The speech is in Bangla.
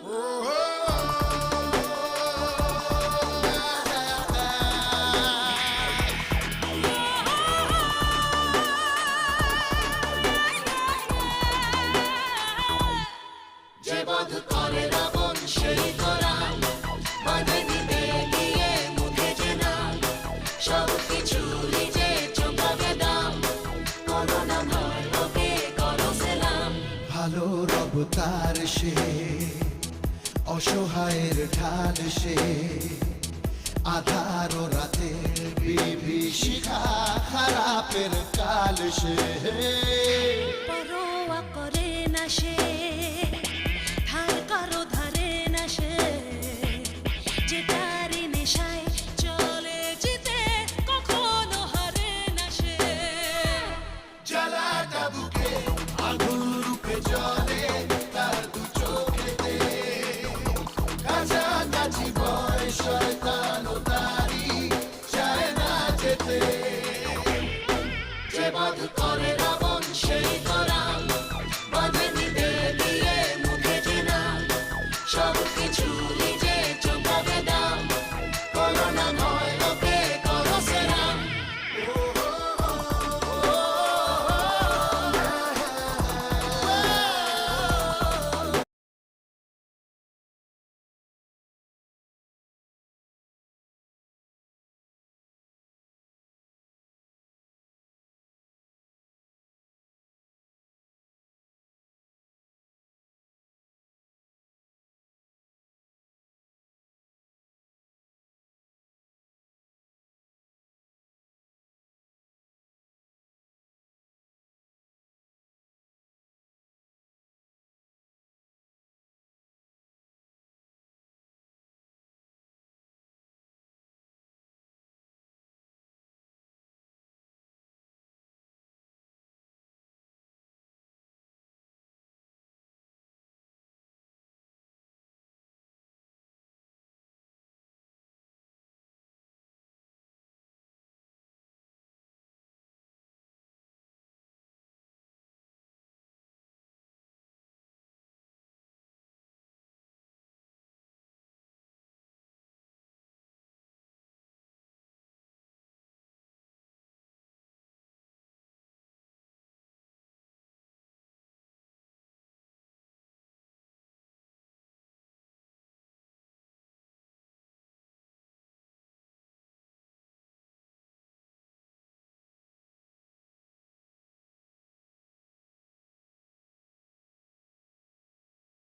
যে বধ করে রাবণ সেই করা বাঁধে দিতে গিয়ে মুখে যে নাম সব কিছুরই যে চোখাবে দাম কোনো না ভয় ওকে করো সেলাম। ভালো রব তার সে অসহায়ের ঢাল সে আধার ও রাতের বিভীষিকা খারাপের কাল সে পরোয়া করে না সে ধার কারো ধারে না সে যে তারি নেশায় চলে যেতে কখনো হারে না সে। জ্বালাটা বুকে আগুন রূপে জ্বলে তার দু চোখেতে কাছাকাছি ভয় শয়তান ও তারি চায় না যেতে। যে বধ করে রাবণ সেই করা বাঁধে নিতে গিয়ে মুখে যে নাম সব